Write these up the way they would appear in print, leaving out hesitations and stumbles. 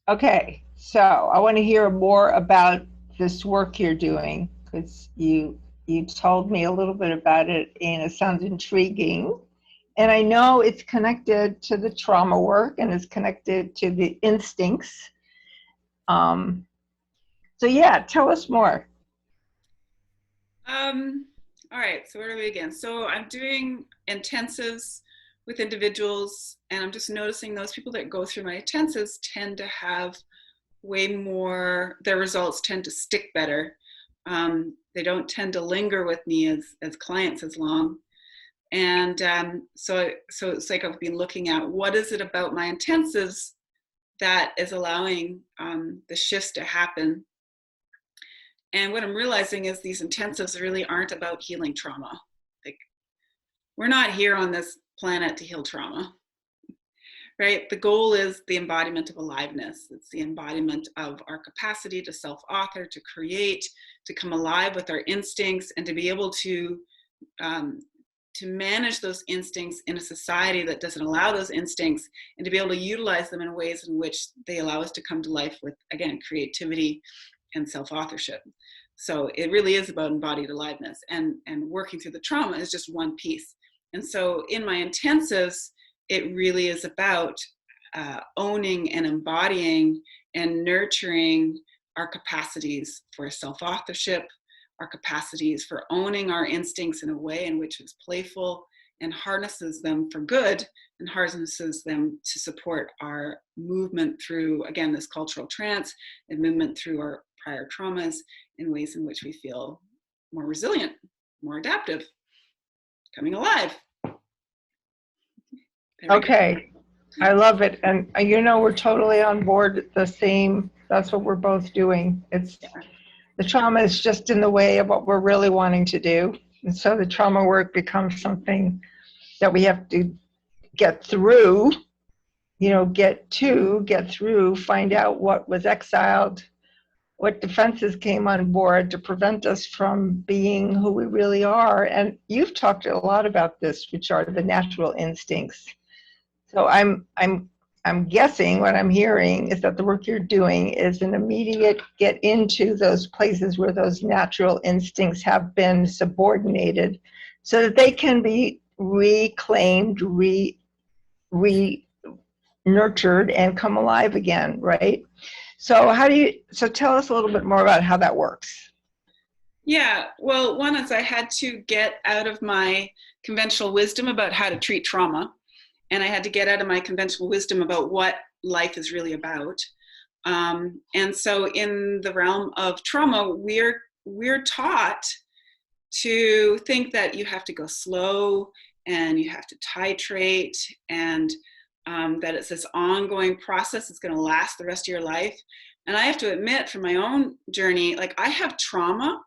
Okay, so I want to hear more about this work you're doing because you told me a little bit about it and it sounds intriguing. And I know it's connected to the trauma work and it's connected to the instincts. Um, so yeah, tell us more. Um, all right, so where do we begin? So I'm doing intensives with individuals, and I'm just noticing those people that go through my intensives tend to have way more, their results tend to stick better. They don't tend to linger with me as clients as long. And so it's like I've been looking at what is it about my intensives that is allowing the shifts to happen. And what I'm realizing is these intensives really aren't about healing trauma. Like, we're not here on this planet to heal trauma, right? The goal is the embodiment of aliveness. It's the embodiment of our capacity to self-author, to create, to come alive with our instincts, and to be able um, to manage those instincts in a society that doesn't allow those instincts, and to be able to utilize them in ways in which they allow us to come to life with, again, creativity and self-authorship. So it really is about embodied aliveness, and working through the trauma is just one piece. And so in my intensives, it really is about owning and embodying and nurturing our capacities for self-authorship, our capacities for owning our instincts in a way in which is playful and harnesses them for good, and harnesses them to support our movement through, again, this cultural trance and movement through our prior traumas in ways in which we feel more resilient, more adaptive, coming alive. There we go. Okay, I love it. And we're totally on board the same. That's what we're both doing. It's Yeah. the trauma is just in the way of what we're really wanting to do. And so the trauma work becomes something that we have to get through, get through, find out what was exiled, what defenses came on board to prevent us from being who we really are. And you've talked a lot about this, which are the natural instincts. So I'm guessing what I'm hearing is that the work you're doing is an immediate get into those places where those natural instincts have been subordinated so that they can be reclaimed, re nurtured and come alive again, right? So tell us a little bit more about how that works. Yeah, well, one is I had to get out of my conventional wisdom about how to treat trauma, and I had to get out of my conventional wisdom about what life is really about. And so, in the realm of trauma, we're taught to think that you have to go slow and you have to titrate, and that it's this ongoing process that's going to last the rest of your life. And I have to admit, from my own journey, like, I have trauma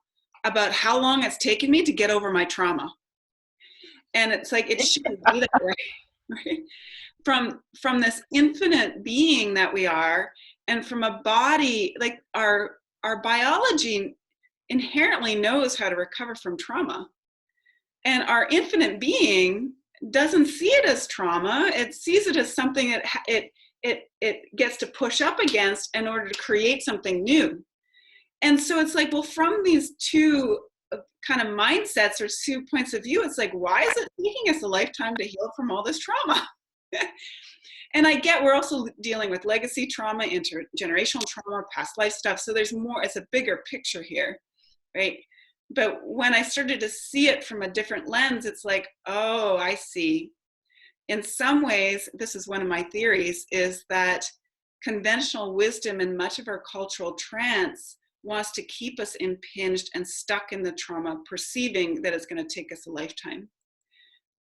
about how long it's taken me to get over my trauma. And it's like, it shouldn't be that way, right? From this infinite being that we are, and from a body, like, our biology inherently knows how to recover from trauma. And our infinite being doesn't see it as trauma. It sees it as something that it gets to push up against in order to create something new. And so it's like, well, from these two kind of mindsets or two points of view, it's like, why is it taking us a lifetime to heal from all this trauma? And I get we're also dealing with legacy trauma, intergenerational trauma, past life stuff. So there's more, it's a bigger picture here, right? But when I started to see it from a different lens, it's like, oh, I see. In some ways, this is one of my theories, is that conventional wisdom and much of our cultural trance wants to keep us impinged and stuck in the trauma, perceiving that it's going to take us a lifetime.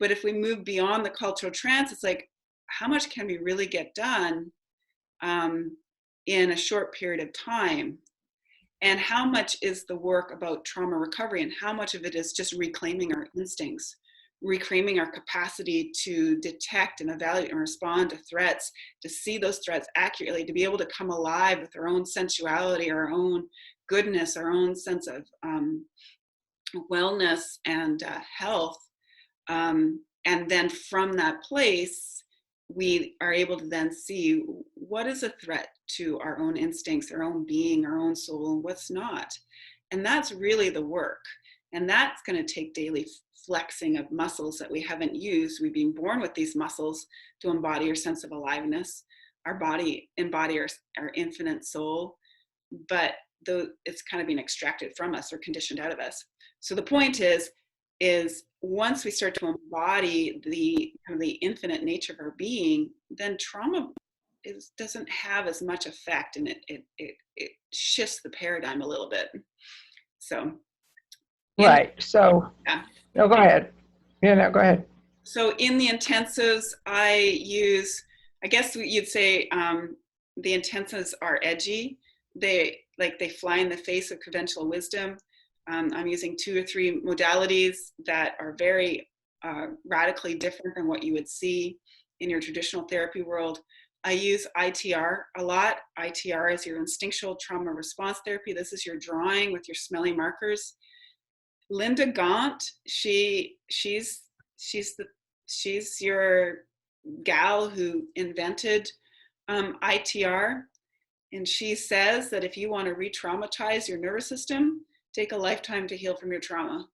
But if we move beyond the cultural trance, it's like, how much can we really get done in a short period of time? And how much is the work about trauma recovery, and how much of it is just reclaiming our instincts, reclaiming our capacity to detect and evaluate and respond to threats, to see those threats accurately, to be able to come alive with our own sensuality, our own goodness, our own sense of wellness and health. And then from that place, we are able to then see what is a threat to our own instincts, our own being, our own soul, and what's not. And that's really the work. And that's going to take daily flexing of muscles that we haven't used. We've been born with these muscles to embody our sense of aliveness, our body, embody our infinite soul, but it's kind of being extracted from us or conditioned out of us. So the point is once we start to embody the kind of the infinite nature of our being, then trauma doesn't have as much effect, and it shifts the paradigm a little bit. So right. So yeah. No, go ahead. Yeah, no, go ahead. So in the intensives, I guess you'd say the intensives are edgy. They fly in the face of conventional wisdom. I'm using 2 or 3 modalities that are very radically different than what you would see in your traditional therapy world. I use ITR a lot. ITR is your instinctual trauma response therapy. This is your drawing with your smelly markers. Linda Gaunt, she's your gal who invented ITR, and she says that if you want to re-traumatize your nervous system, take a lifetime to heal from your trauma.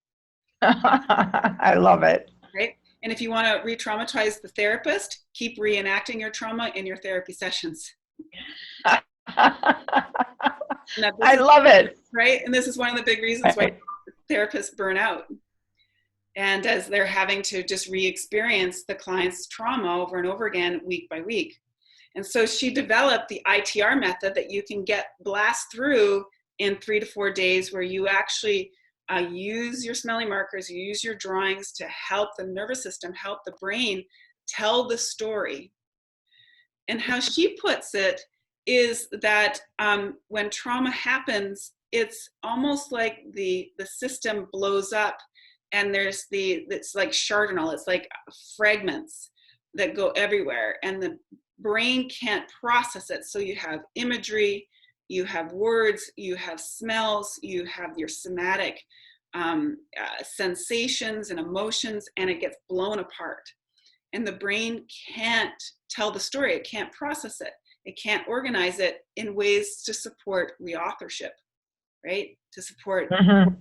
I love it. Right? And if you want to re-traumatize the therapist, keep reenacting your trauma in your therapy sessions. I love it. Right? And this is one of the big reasons why therapists burn out. And as they're having to just re-experience the client's trauma over and over again, week by week. And so she developed the ITR method that you can blast through in 3 to 4 days, where you actually use your smelly markers, you use your drawings to help the nervous system, help the brain tell the story. And how she puts it is that when trauma happens, it's almost like the system blows up, and it's like chardonnel, it's like fragments that go everywhere, and the brain can't process it. So you have imagery, you have words, you have smells, you have your somatic sensations and emotions, and it gets blown apart. And the brain can't tell the story, it can't process it, it can't organize it in ways to support reauthorship, right? To support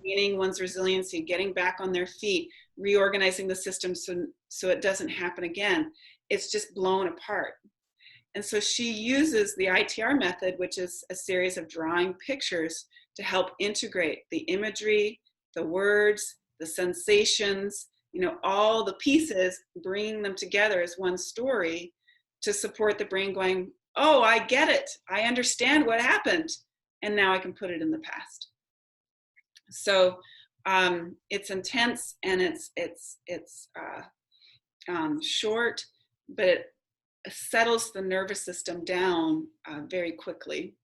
gaining one's resiliency, getting back on their feet, reorganizing the system so it doesn't happen again. It's just blown apart. And so she uses the ITR method, which is a series of drawing pictures, to help integrate the imagery, the words, the sensations, all the pieces, bringing them together as one story to support the brain going, oh, I get it. I understand what happened. And now I can put it in the past. So it's intense, and it's short, but it settles the nervous system down very quickly.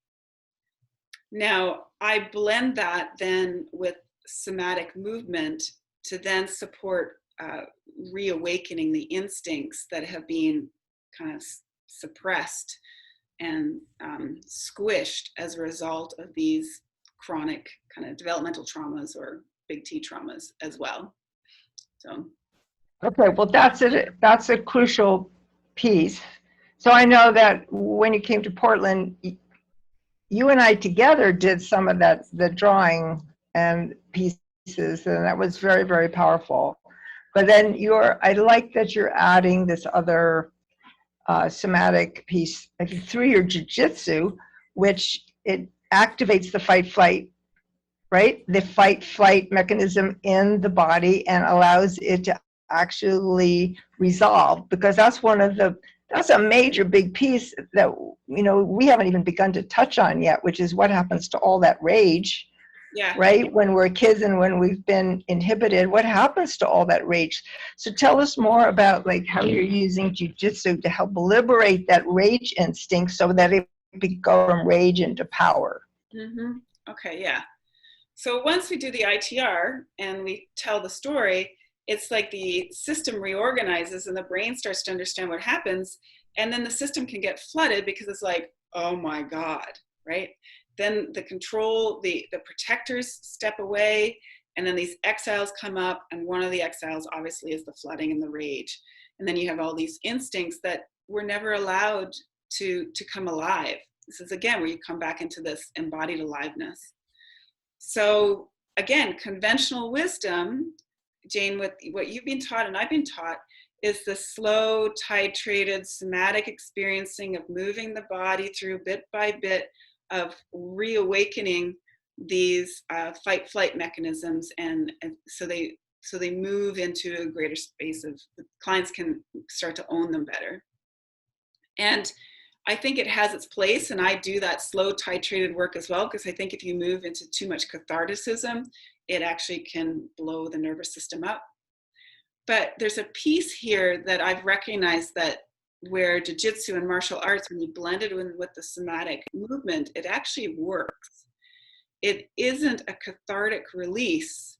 Now, I blend that then with somatic movement to then support reawakening the instincts that have been kind of suppressed and squished as a result of these chronic kind of developmental traumas or big T traumas as well. So. Okay, well, that's a crucial piece. So I know that when you came to Portland, you and I together did some of the drawing and pieces, and that was very, very powerful. But then I like that you're adding this other somatic piece through your jiu-jitsu, which it activates the fight-flight, right? The fight-flight mechanism in the body and allows it to actually resolve, because that's a major big piece that we haven't even begun to touch on yet, which is what happens to all that rage. Yeah. Right? When we're kids and when we've been inhibited, what happens to all that rage? So tell us more about how you're using jiu-jitsu to help liberate that rage instinct so that it can go from rage into power. Mm-hmm. Okay, yeah. So once we do the ITR and we tell the story, it's like the system reorganizes and the brain starts to understand what happens. And then the system can get flooded because it's like, oh my God, right? Then the protectors step away, and then these exiles come up, and one of the exiles obviously is the flooding and the rage. And then you have all these instincts that we're never allowed to come alive. This is again where you come back into this embodied aliveness. So again, conventional wisdom, Jane, what you've been taught and I've been taught is the slow, titrated, somatic experiencing of moving the body through bit by bit of reawakening these fight-flight mechanisms, and so they move into a greater space of the clients can start to own them better. And I think it has its place, and I do that slow titrated work as well, because I think if you move into too much catharticism, it actually can blow the nervous system up. But there's a piece here that I've recognized that where jiu-jitsu and martial arts, when you blend it in with the somatic movement, it actually works. It isn't a cathartic release.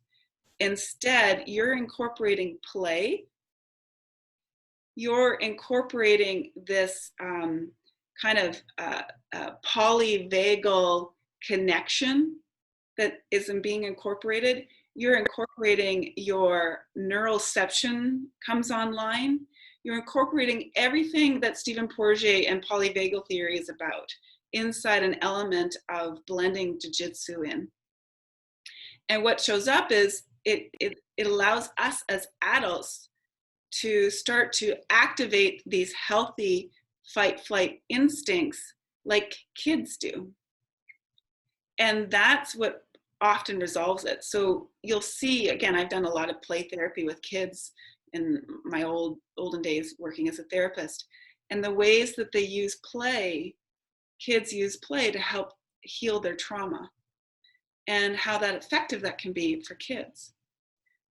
Instead, you're incorporating play. You're incorporating this kind of polyvagal connection that isn't being incorporated. You're incorporating your neuroception comes online. You're incorporating everything that Stephen Porges and polyvagal theory is about inside an element of blending jiu-jitsu in. And what shows up is it allows us as adults to start to activate these healthy fight-flight instincts like kids do. And that's what often resolves it. So you'll see, again, I've done a lot of play therapy with kids in my olden days working as a therapist. And the ways that they use play, kids use play to help heal their trauma, and how that effective that can be for kids.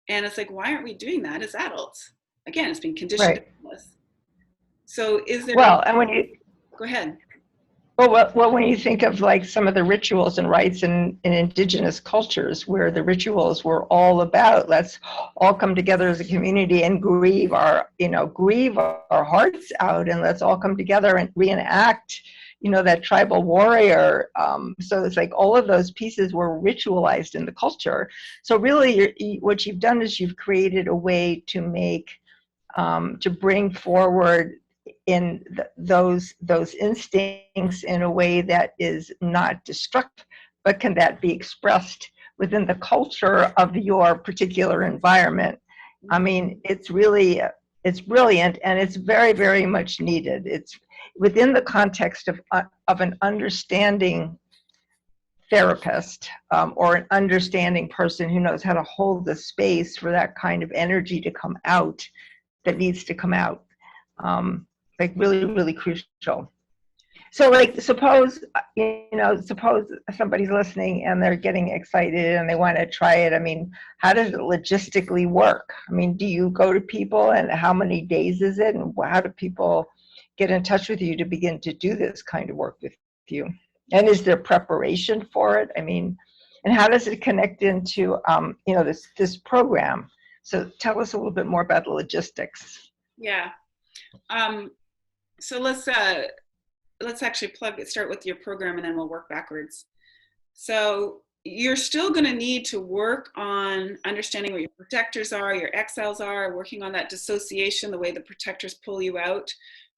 And it's like, why aren't we doing that as adults? Again, it's been conditioned Right. to us. So is there, Well, and when you, go ahead. well, when you think of like some of the rituals and rites in indigenous cultures, where the rituals were all about, let's all come together as a community and grieve our hearts out, and let's all come together and reenact, that tribal warrior. So it's like all of those pieces were ritualized in the culture. So really, what you've done is you've created a way to make, to bring forward in those instincts in a way that is not destructive, but can that be expressed within the culture of your particular environment. I mean, it's brilliant, and it's very, very much needed. It's within the context of an understanding therapist, or an understanding person who knows how to hold the space for that kind of energy to come out that needs to come out. Like really, really crucial. So like, suppose somebody's listening and they're getting excited and they want to try it. I mean, how does it logistically work? I mean, do you go to people, and how many days is it? And how do people get in touch with you to begin to do this kind of work with you? And is there preparation for it? I mean, and how does it connect into, this program? So tell us a little bit more about the logistics. Yeah. So let's actually start with your program, and then we'll work backwards. So you're still going to need to work on understanding what your protectors are, your exiles are, working on that dissociation, the way the protectors pull you out,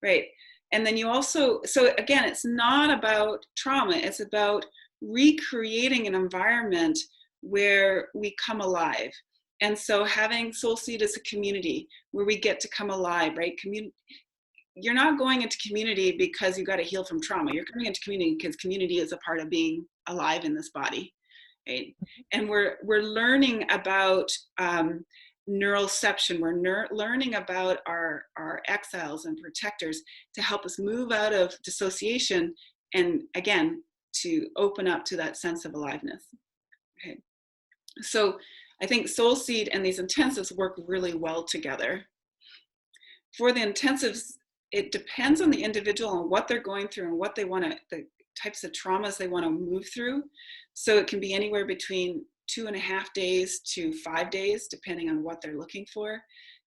right? And then you also, so again, it's not about trauma, it's about recreating an environment where we come alive. And so having Soul Seed as a community where we get to come alive, right? You're not going into community because you got to heal from trauma. You're coming into community because community is a part of being alive in this body, right? And we're learning about neuroception. We're learning about our exiles and protectors to help us move out of dissociation, and again, to open up to that sense of aliveness. Okay. So I think Soul Seed and these intensives work really well together. For the intensives, it depends on the individual and what they're going through and what they want to, the types of traumas they want to move through. So it can be anywhere between 2.5 days to 5 days, depending on what they're looking for.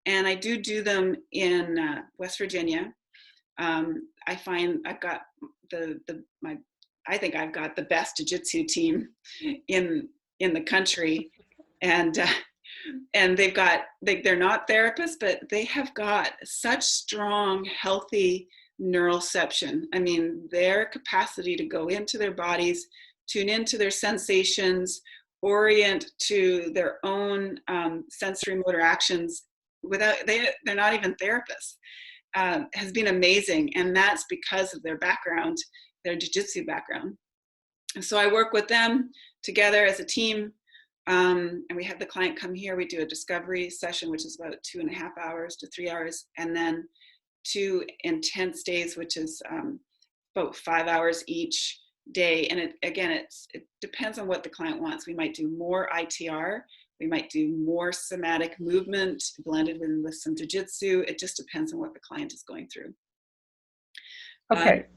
And I do them in West Virginia. I find I've got I think I've got the best jiu-jitsu team in the country. And And they're not therapists, but they have got such strong, healthy neuroception. I mean, their capacity to go into their bodies, tune into their sensations, orient to their own sensory motor actions they're not even therapists, has been amazing. And that's because of their background, their jiu-jitsu background. And so I work with them together as a team. And we have the client come here. We do a discovery session, which is about 2.5 hours to 3 hours. And then 2 intense days, which is about 5 hours each day. And it depends on what the client wants. We might do more ITR. We might do more somatic movement blended with some jiu-jitsu. It just depends on what the client is going through. Okay.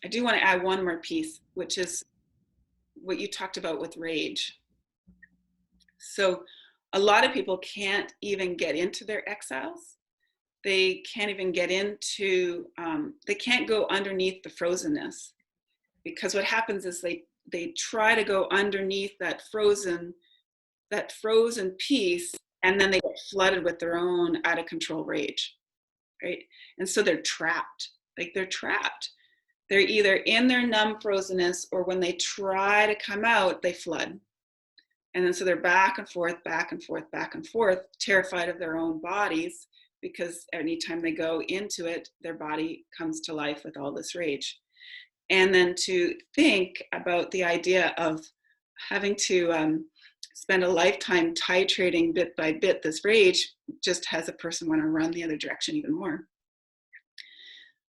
I do want to add one more piece, which is what you talked about with rage. So a lot of people can't even get into their exiles. They can't even get into, they can't go underneath the frozenness, because what happens is they try to go underneath that frozen piece, and then they get flooded with their own out of control rage, right? And so they're trapped, they're trapped. They're either in their numb frozenness, or when they try to come out, they flood. And then so they're back and forth, back and forth, back and forth, terrified of their own bodies, because anytime they go into it, their body comes to life with all this rage. And then to think about the idea of having to spend a lifetime titrating bit by bit this rage just has a person want to run the other direction even more.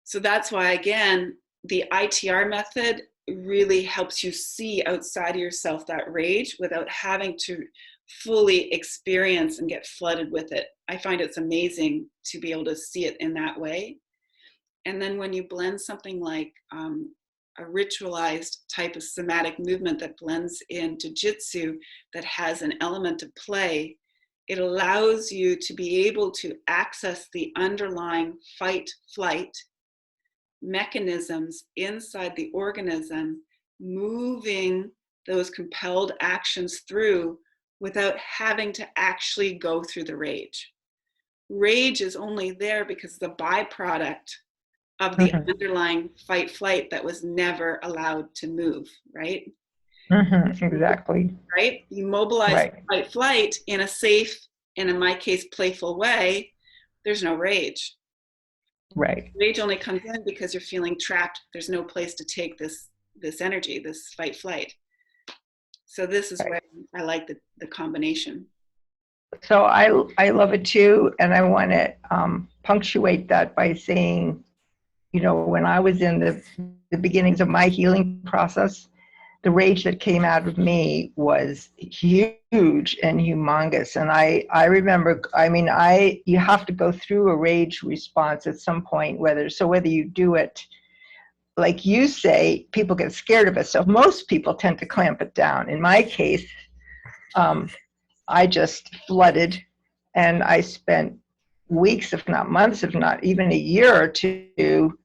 So that's why, again, the ITR method really helps you see outside of yourself that rage without having to fully experience and get flooded with it. I find it's amazing to be able to see it in that way. And then when you blend something like a ritualized type of somatic movement that blends into jiu-jitsu that has an element of play, it allows you to be able to access the underlying fight-flight mechanisms inside the organism, moving those compelled actions through without having to actually go through the rage. Rage is only there because the byproduct of the underlying fight-flight that was never allowed to move, right? Exactly. Right? You mobilize fight-flight in a safe, and in my case, playful way, there's no rage. Right. Rage only comes in because you're feeling trapped. There's no place to take this energy, this fight-flight. So this is where I like the combination. So I love it too, and I want to punctuate that by saying, you know, when I was in the beginnings of my healing process, the rage that came out of me was huge and humongous. And I remember, you have to go through a rage response at some point, whether you do it, like you say, people get scared of it. So most people tend to clamp it down. In my case, I just flooded, and I spent weeks, if not months, if not even a year or two,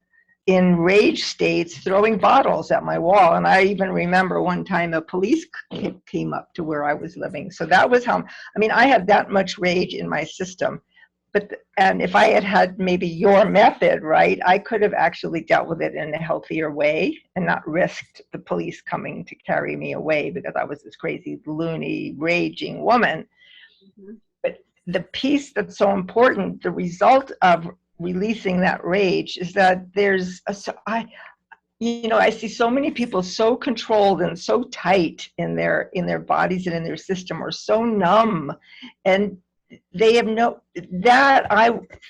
in rage states, throwing bottles at my wall. And I even remember one time a police came up to where I was living. So that was how, I had that much rage in my system. And if I had maybe your method, right, I could have actually dealt with it in a healthier way and not risked the police coming to carry me away because I was this crazy, loony, raging woman. Mm-hmm. But the piece that's so important, the result of releasing that rage, is that I see so many people so controlled and so tight in their bodies and in their system, or so numb, and they have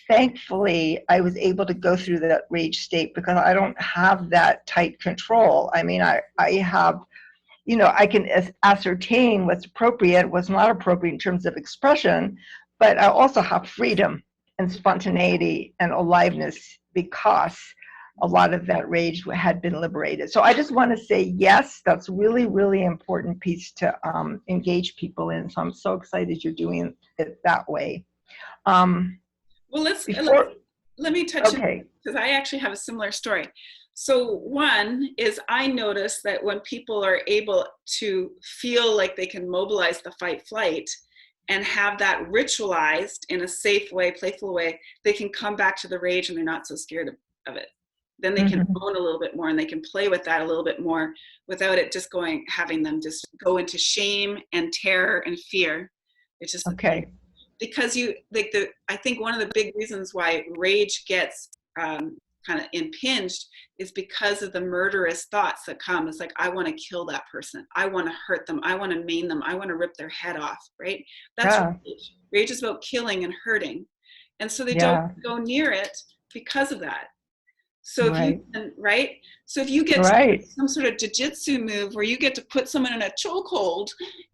thankfully I was able to go through that rage state because I don't have that tight control. I have, I can ascertain what's appropriate, what's not appropriate in terms of expression, but I also have freedom and spontaneity and aliveness because a lot of that rage had been liberated. So I just want to say, yes, that's really, really important piece to engage people in. So I'm so excited you're doing it that way. Well, let me touch on, because I actually have a similar story. So one is I notice that when people are able to feel like they can mobilize the fight-flight and have that ritualized in a safe way, playful way, they can come back to the rage and they're not so scared of it. Then they can own a little bit more and they can play with that a little bit more without it just having them just go into shame and terror and fear. It's just Okay. because I think one of the big reasons why rage gets kind of impinged is because of the murderous thoughts that come. It's like, I want to kill that person. I want to hurt them. I want to maim them. I want to rip their head off, right? That's rage. Rage is about killing and hurting. And so they don't go near it because of that. So if you can, so if you get some sort of jiu-jitsu move where you get to put someone in a chokehold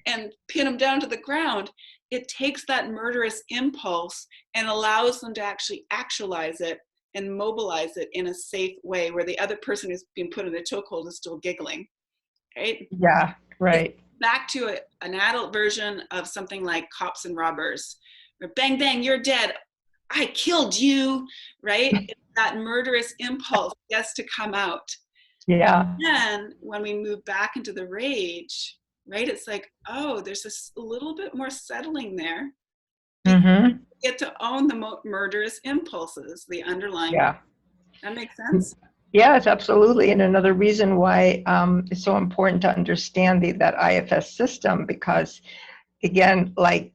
and pin them down to the ground, it takes that murderous impulse and allows them to actually actualize it and mobilize it in a safe way where the other person who's being put in a chokehold is still giggling, right? Yeah, right. It's back to an adult version of something like Cops and Robbers, or bang, bang, you're dead. I killed you, right? That murderous impulse gets to come out. Yeah. And then when we move back into the rage, right, it's like, oh, there's a little bit more settling there. You get to own the murderous impulses, the underlying. Yeah. That makes sense? Yes, absolutely. And another reason why it's so important to understand that IFS system, because again, like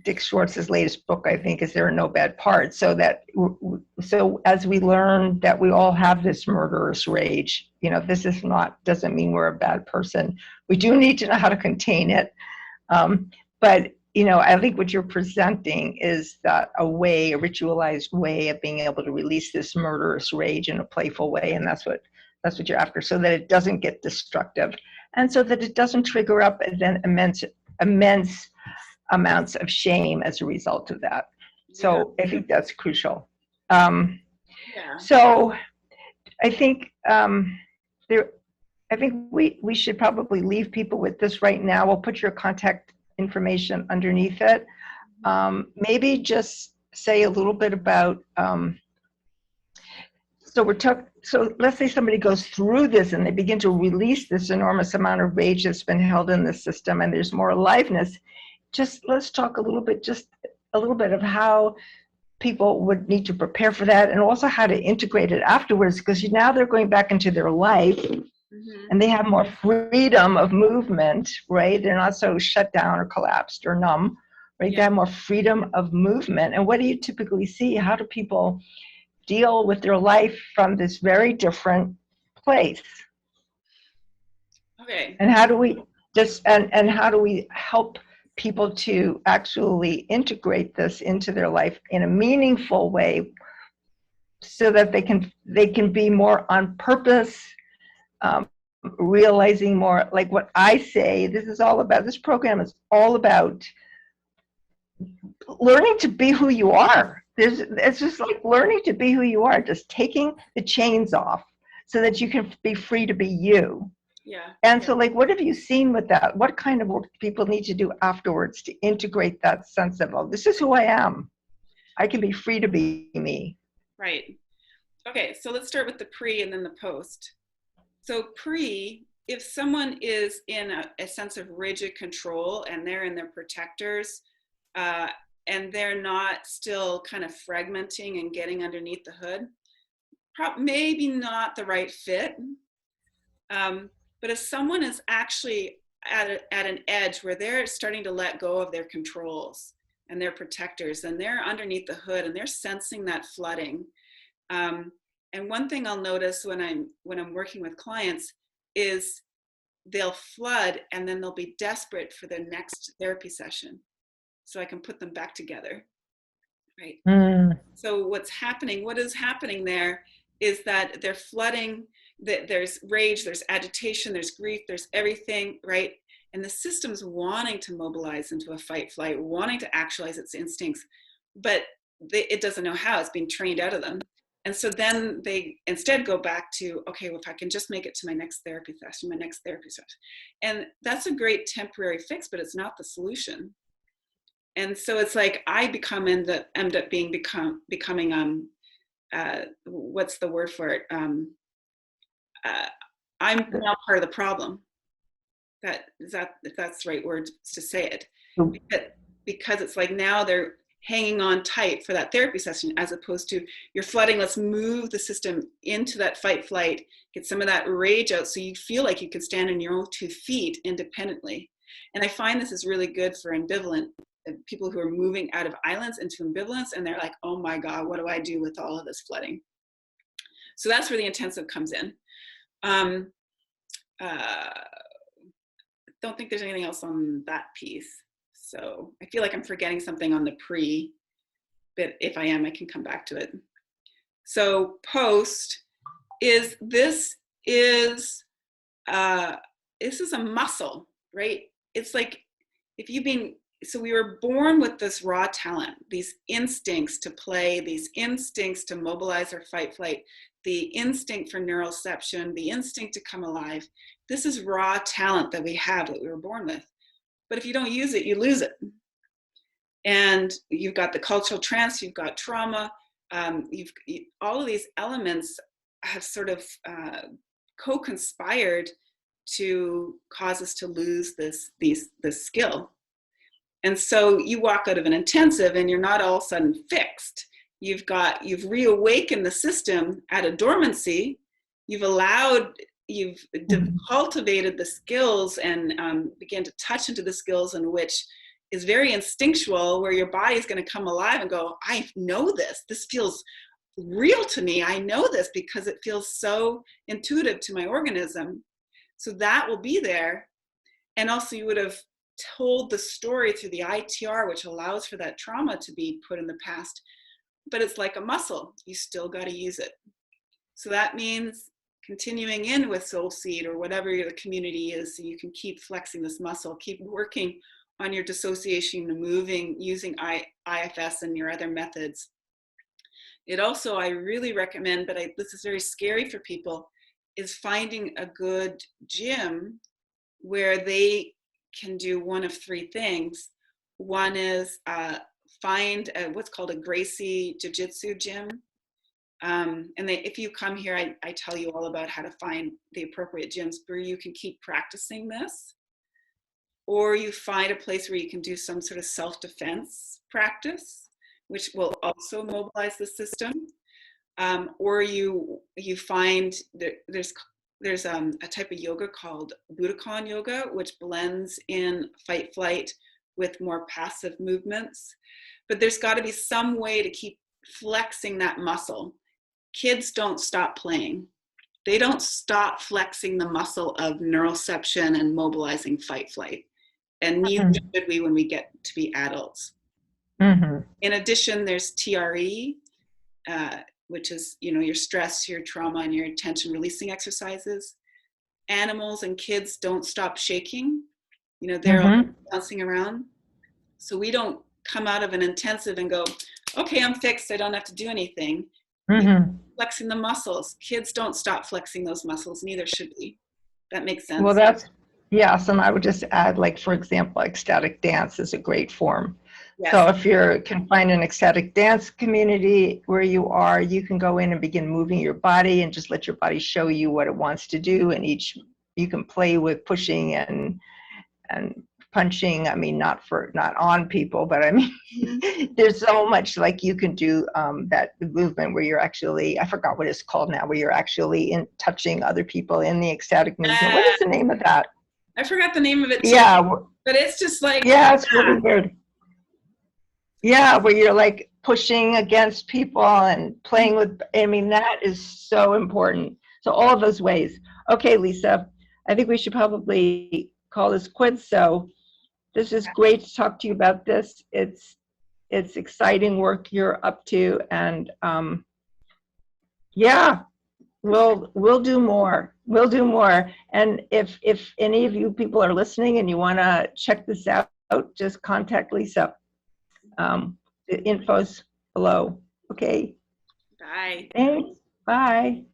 Dick Schwartz's latest book, I think, is There Are No Bad Parts. So as we learn that we all have this murderous rage, this doesn't mean we're a bad person. We do need to know how to contain it. But I think what you're presenting is that a ritualized way of being able to release this murderous rage in a playful way, and that's what you're after, so that it doesn't get destructive, and so that it doesn't trigger up then immense amounts of shame as a result of that. So I think that's crucial. So I think we should probably leave people with this right now. We'll put your contact information underneath it. Maybe just say a little bit about, so let's say somebody goes through this and they begin to release this enormous amount of rage that's been held in the system and there's more aliveness. Let's talk a little bit of how people would need to prepare for that, and also how to integrate it afterwards, because now they're going back into their life and they have more freedom of movement, right? They're not so shut down or collapsed or numb, right? They have more freedom of movement. And what do you typically see? How do people deal with their life from this very different place? Okay. And how do we how do we help people to actually integrate this into their life in a meaningful way, so that they can be more on purpose, realizing more, like what I say, this program is all about learning to be who you are. It's just like learning to be who you are, just taking the chains off so that you can be free to be you. Yeah. And so, like, what have you seen with that? What kind of work do people need to do afterwards to integrate that sense of, oh, this is who I am. I can be free to be me. Right. Okay, so let's start with the pre and then the post. So pre, if someone is in a sense of rigid control and they're in their protectors, and they're not still kind of fragmenting and getting underneath the hood, maybe not the right fit. But if someone is actually at an edge where they're starting to let go of their controls and their protectors, and they're underneath the hood and they're sensing that flooding. And one thing I'll notice when I'm working with clients is they'll flood and then they'll be desperate for their next therapy session, so I can put them back together, right? So what is happening there is that they're flooding. There's rage, there's agitation, there's grief, there's everything, right? And the system's wanting to mobilize into a fight flight, wanting to actualize its instincts, but it doesn't know how. It's being trained out of them. And so then they instead go back to, okay, well, if I can just make it to my next therapy session. And that's a great temporary fix, but it's not the solution. And so it's like I end up becoming what's the word for it? I'm now part of the problem. If that's the right word to say it. because it's like now they're hanging on tight for that therapy session, as opposed to you're flooding, let's move the system into that fight flight, get some of that rage out so you feel like you can stand on your own 2 feet independently. And I find this is really good for ambivalent people who are moving out of islands into ambivalence, and they're like, oh my God, what do I do with all of this flooding? So that's where the intensive comes in. Don't think there's anything else on that piece. So I feel like I'm forgetting something on the pre, but if I am, I can come back to it. So post is, this is a muscle, right? It's like, if you've been, so we were born with this raw talent, these instincts to play, these instincts to mobilize or fight flight, the instinct for neuroception, the instinct to come alive. This is raw talent that we have, that we were born with. But if you don't use it, you lose it. And you've got the cultural trance, you've got trauma, all of these elements have sort of co-conspired to cause us to lose this skill. And so you walk out of an intensive and you're not all of a sudden fixed. You've reawakened the system at a dormancy. You've cultivated the skills and begin to touch into the skills, in which is very instinctual, where your body is going to come alive and go, I know this. This feels real to me. I know this because it feels so intuitive to my organism. So that will be there. And also you would have told the story through the ITR, which allows for that trauma to be put in the past. But it's like a muscle. You still got to use it. So that means continuing in with Soul Seed or whatever your community is, so you can keep flexing this muscle, keep working on your dissociation and moving, using IFS and your other methods. It also, I really recommend, but this is very scary for people, is finding a good gym where they can do one of 3 things. One is find what's called a Gracie Jiu-Jitsu gym. And if you come here, I tell you all about how to find the appropriate gyms where you can keep practicing this. Or you find a place where you can do some sort of self-defense practice, which will also mobilize the system. Or you find there's a type of yoga called Budokan yoga, which blends in fight flight with more passive movements. But there's got to be some way to keep flexing that muscle. Kids don't stop playing. They don't stop flexing the muscle of neuroception and mobilizing fight flight. And neither should we when we get to be adults. In addition, there's TRE, which is, your stress, your trauma, and your tension releasing exercises. Animals and kids don't stop shaking. They're all bouncing around. So we don't come out of an intensive and go, okay, I'm fixed, I don't have to do anything. Flexing the muscles. Kids don't stop flexing those muscles, neither should we. That makes sense. Well, yes, and I would just add, like, for example, ecstatic dance is a great form. Yes. So if you can find an ecstatic dance community where you are, you can go in and begin moving your body and just let your body show you what it wants to do. And you can play with pushing and punching. I mean, not on people, but I mean, there's so much like you can do that movement where you're actually, I forgot what it's called now, where you're actually touching other people in the ecstatic movement. What is the name of that? I forgot the name of it too. Yeah. But it's just like. Yeah, it's really weird. Yeah, where you're like pushing against people and playing with, I mean, that is so important. So all of those ways. Okay, Lisa, I think we should probably call this quits. So this is great to talk to you about this. It's exciting work you're up to, and yeah, we'll do more. We'll do more. And if any of you people are listening and you want to check this out, just contact Lisa. The info's below. Okay. Bye. Thanks. Bye.